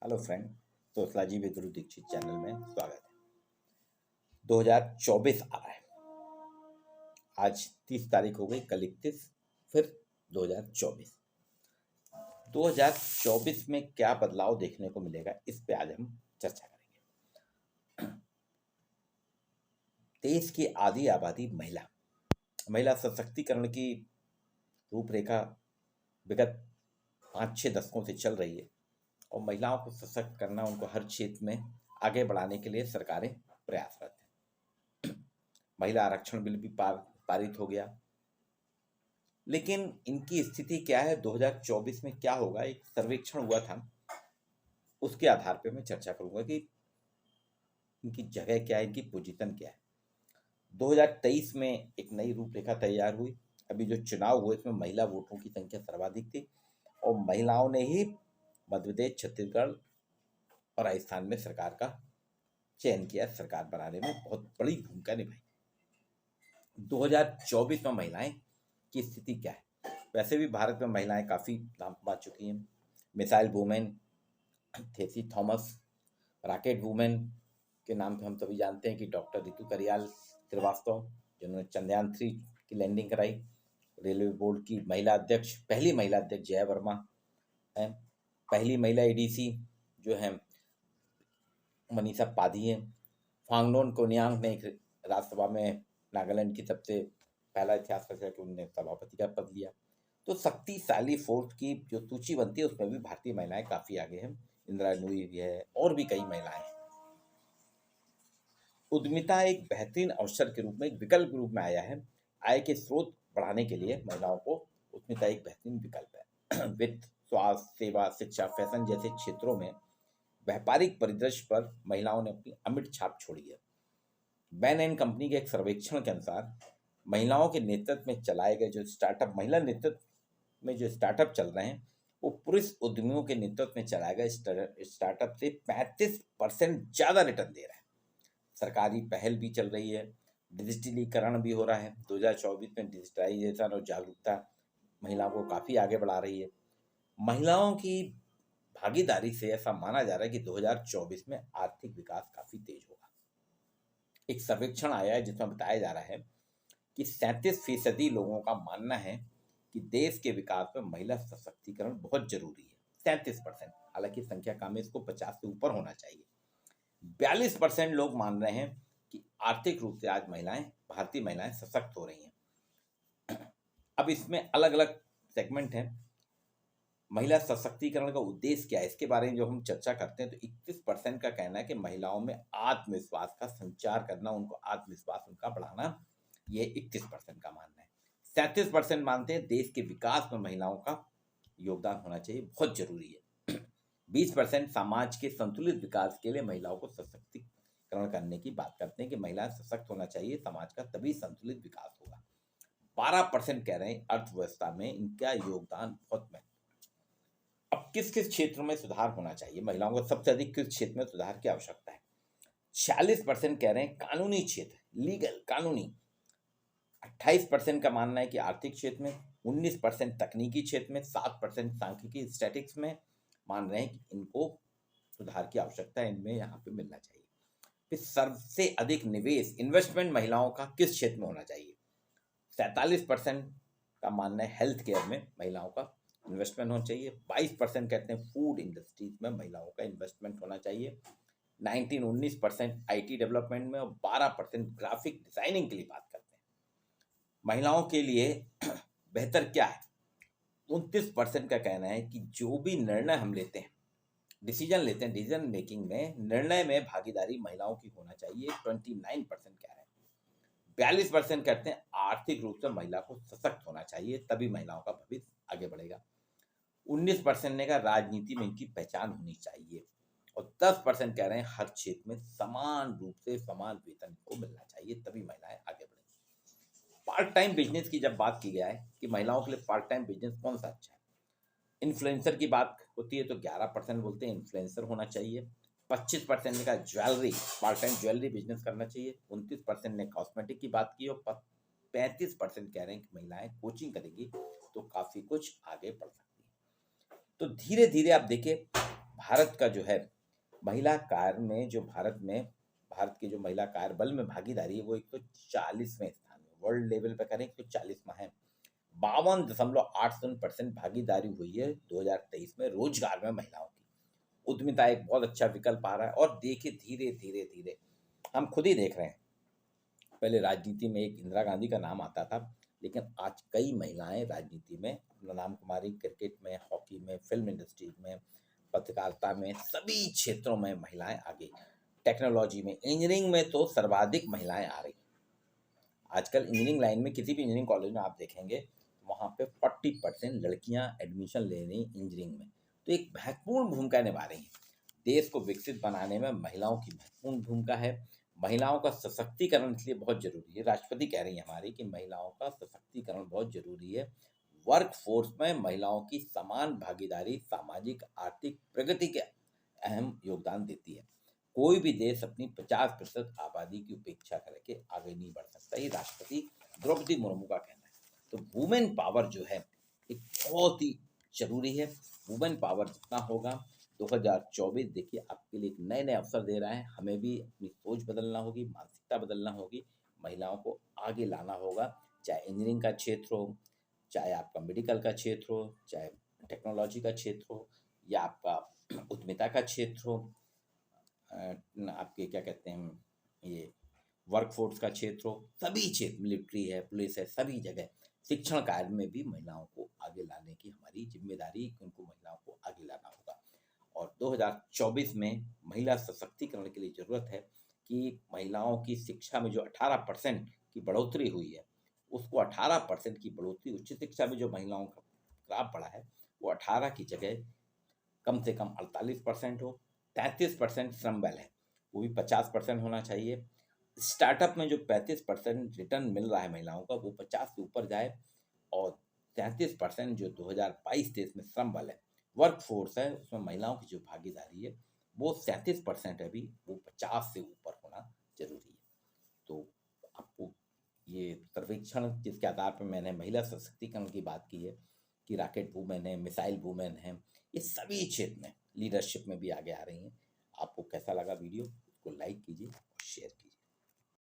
Hello friend. Sociology with Guru Dixit channel में स्वागत है। 2024 आ रहा है। आज 30 तारीख हो गई, कल 31, फिर 2024। 2024 में क्या बदलाव देखने को मिलेगा, इस पे आज हम चर्चा करेंगे। देश की आधी आबादी महिला सशक्तिकरण की रूपरेखा विगत 5-6 दशकों से चल रही है और महिलाओं को सशक्त करना, उनको हर क्षेत्र में आगे बढ़ाने के लिए सरकारें प्रयासरत हैं। महिला आरक्षण बिल भी पारित हो गया, लेकिन इनकी स्थिति क्या है, 2024 में क्या होगा, एक सर्वेक्षण हुआ था, उसके आधार पे मैं चर्चा करूंगा कि इनकी जगह क्या है, इनकी पोजीशन क्या है। 2023 में एक नई रूपरेखा तैयार हुई। अभी जो चुनाव हुए इसमें महिला वोटरों की संख्या सर्वाधिक थी और महिलाओं ने ही मध्य प्रदेश, छत्तीसगढ़ और राजस्थान में सरकार का चयन किया, सरकार बनाने में बहुत बड़ी भूमिका निभाई। 2024 में महिलाएं की स्थिति क्या है? वैसे भी भारत में महिलाएं काफ़ी नाम कमा चुकी हैं। Missile women Tessy Thomas, rocket women के नाम से हम सभी जानते हैं कि डॉक्टर रितु करियाल श्रीवास्तव, जिन्होंने चंद्रयान 3 की लैंडिंग कराई। रेलवे बोर्ड की पहली महिला अध्यक्ष जया वर्मा है। पहली महिला एडीसी जो है मनीषा पाधी है। फांगनोन कोन्यांग ने एक राज्यसभा में नागालैंड की सबसे पहला इतिहास रचा कि उन्होंने सभापति का पद लिया। तो शक्तिशाली फोर्स की जो सूची बनती है उसमें भी भारतीय महिलाएं काफी आगे हैं। इंदिरा नूई भी है और भी कई महिलाएं हैं। उद्यमिता एक बेहतरीन अवसर के रूप में, एक विकल्प के रूप में आया है। आय के स्रोत बढ़ाने के लिए महिलाओं को उद्यमिता एक बेहतरीन विकल्प है। वित्त, स्वास्थ्य सेवा, शिक्षा, फैशन जैसे क्षेत्रों में व्यापारिक परिदृश्य पर महिलाओं ने अपनी अमिट छाप छोड़ी है। बैन एंड कंपनी के एक सर्वेक्षण के अनुसार महिलाओं के नेतृत्व में चलाए गए जो स्टार्टअप, महिला नेतृत्व में जो स्टार्टअप चल रहे हैं, वो पुरुष उद्यमियों के नेतृत्व में चलाए गए स्टार्टअप से 35% ज़्यादा रिटर्न दे रहे हैं। सरकारी पहल भी चल रही है, डिजिटलीकरण भी हो रहा है। 2024 में डिजिटलाइजेशन और जागरूकता महिलाओं को काफ़ी आगे बढ़ा रही है। महिलाओं की भागीदारी से ऐसा माना जा रहा है कि 2024 में आर्थिक विकास काफ़ी तेज होगा। एक सर्वेक्षण आया है जिसमें बताया जा रहा है कि 37% लोगों का मानना है कि देश के विकास में महिला सशक्तिकरण बहुत जरूरी है। 37%, हालांकि संख्या कम है, इसको 50 से ऊपर होना चाहिए। 42% लोग मान रहे हैं कि आर्थिक रूप से आज भारतीय महिलाएं सशक्त हो रही हैं। अब इसमें अलग अलग सेगमेंट हैं। महिला सशक्तिकरण का उद्देश्य क्या है, इसके बारे में जो हम चर्चा करते हैं, तो 21% का कहना है कि महिलाओं में आत्मविश्वास का संचार करना, उनको आत्मविश्वास उनका बढ़ाना, ये 21% का मानना है। 37% मानते हैं देश के विकास में महिलाओं का योगदान होना चाहिए, बहुत जरूरी है। 20% समाज के संतुलित विकास के लिए महिलाओं को सशक्तिकरण करने की बात करते हैं कि महिला सशक्त होना चाहिए समाज का, तभी संतुलित विकास होगा। 12% कह रहे हैं अर्थव्यवस्था में इनका योगदान बहुत महत्वपूर्ण। अब किस किस क्षेत्र में सुधार होना चाहिए, महिलाओं को सबसे अधिक किस क्षेत्र में सुधार की आवश्यकता है? 46% कह रहे हैं कानूनी क्षेत्र, लीगल, कानूनी। 28% का मानना है कि आर्थिक क्षेत्र में। 19% तकनीकी क्षेत्र में। 7% सांख्यिकी स्टैटिक्स में मान रहे हैं कि इनको सुधार की आवश्यकता है, इनमें यहाँ पे मिलना चाहिए। फिर सबसे अधिक निवेश, इन्वेस्टमेंट महिलाओं का किस क्षेत्र में होना चाहिए? 47% का मानना है हेल्थ केयर में महिलाओं का इन्वेस्टमेंट होना चाहिए। 22% कहते हैं फूड इंडस्ट्रीज में महिलाओं का इन्वेस्टमेंट होना चाहिए। 19% आईटी डेवलपमेंट में और 12% ग्राफिक डिजाइनिंग के लिए बात करते हैं। महिलाओं के लिए बेहतर क्या है? 29% का कहना है कि जो भी निर्णय हम लेते हैं, डिसीजन मेकिंग में, निर्णय में भागीदारी महिलाओं की होना चाहिए। 29% कह रहे हैं। 42% कहते हैं आर्थिक रूप से महिला को सशक्त होना चाहिए, तभी महिलाओं का भविष्य आगे बढ़ेगा। 19% ने कहा राजनीति में इनकी पहचान होनी चाहिए और 10% कह रहे हैं हर क्षेत्र में समान रूप से समान वेतन को मिलना चाहिए, तभी महिलाएं आगे बढ़ेंगी। पार्ट टाइम बिजनेस की जब बात की जाए कि महिलाओं के लिए पार्ट टाइम बिजनेस कौन सा अच्छा है, इन्फ्लुएंसर की बात होती है तो 11% बोलते हैं इन्फ्लुएंसर होना चाहिए। 25% ने कहा jewellery, part time jewellery business करना चाहिए। 29% ने कॉस्मेटिक की बात की और 35% कह रहे हैं कि महिलाएं कोचिंग करेगी तो काफी कुछ आगे बढ़ सकती है। तो धीरे धीरे आप देखिए भारत का जो है महिला कार्य में, जो भारत की जो महिला कार्य बल में भागीदारी है वो 140वें स्थान में, वर्ल्ड लेवल पे करें 140वां है। 52.80% भागीदारी हुई है 2023 में रोजगार में महिलाओं की। उद्यमिता एक बहुत अच्छा विकल्प आ रहा है। और देखिए धीरे धीरे धीरे हम खुद ही देख रहे हैं, पहले राजनीति में एक इंदिरा गांधी का नाम आता था, लेकिन आज कई महिलाएं राजनीति में अपना नाम कमा रही। क्रिकेट में, हॉकी में, फिल्म इंडस्ट्री में, पत्रकारिता में, सभी क्षेत्रों में महिलाएं आगे। टेक्नोलॉजी में, इंजीनियरिंग में तो सर्वाधिक महिलाएं आ रही। आजकल इंजीनियरिंग लाइन में किसी भी इंजीनियरिंग कॉलेज में आप देखेंगे वहाँ पे 40% लड़कियाँ एडमिशन ले रही इंजीनियरिंग में, तो एक महत्वपूर्ण भूमिका निभा रही हैं। देश को विकसित बनाने में महिलाओं की महत्वपूर्ण भूमिका है। महिलाओं का सशक्तिकरण इसलिए बहुत जरूरी है। राष्ट्रपति कह रही है हमारी कि महिलाओं का सशक्तिकरण बहुत जरूरी है। वर्क फोर्स में महिलाओं की समान भागीदारी सामाजिक आर्थिक प्रगति के अहम योगदान देती है। कोई भी देश अपनी 50% आबादी की उपेक्षा करके आगे नहीं बढ़ सकता। ये राष्ट्रपति द्रौपदी मुर्मू का कहना है। तो वुमेन पावर जो है एक बहुत ही जरूरी है। वुमेन पावर जितना होगा, 2024 देखिए आपके लिए एक नए नए अवसर दे रहा है। हमें भी अपनी सोच बदलना होगी, मानसिकता बदलना होगी, महिलाओं को आगे लाना होगा। चाहे इंजीनियरिंग का क्षेत्र हो, चाहे आपका मेडिकल का क्षेत्र हो, चाहे टेक्नोलॉजी का क्षेत्र हो, या आपका उद्यमिता का क्षेत्र हो, आपके क्या कहते हैं ये वर्कफोर्स का क्षेत्र हो, सभी क्षेत्र, मिलिट्री है, पुलिस है, सभी जगह शिक्षण कार्य में भी महिलाओं को आगे लाने की हमारी जिम्मेदारी, उनको महिलाओं को आगे लाना होगा। और 2024 में महिला सशक्तिकरण के लिए ज़रूरत है कि महिलाओं की शिक्षा में जो 18% की बढ़ोतरी हुई है, उसको 18% की बढ़ोतरी उच्च शिक्षा में जो महिलाओं का ग्राफ बढ़ा है वो 18 की जगह कम से कम 48% हो। 33% श्रम बल है, वो भी 50% होना चाहिए। स्टार्टअप में जो 35% रिटर्न मिल रहा है महिलाओं का, वो 50 से ऊपर जाए। और 33% जो 2022-23 में श्रम बल है, वर्क फोर्स है, उसमें महिलाओं की जो भागीदारी है वो 37% है, अभी वो 50 से ऊपर होना जरूरी है। तो आपको ये सर्वेक्षण जिसके आधार पर मैंने महिला सशक्तिकरण की बात की है कि रॉकेट वूमेन है, मिसाइल वूमेन है, ये सभी क्षेत्र में लीडरशिप में भी आगे आ रही हैं। आपको कैसा लगा वीडियो, उसको लाइक कीजिए और शेयर कीजिए।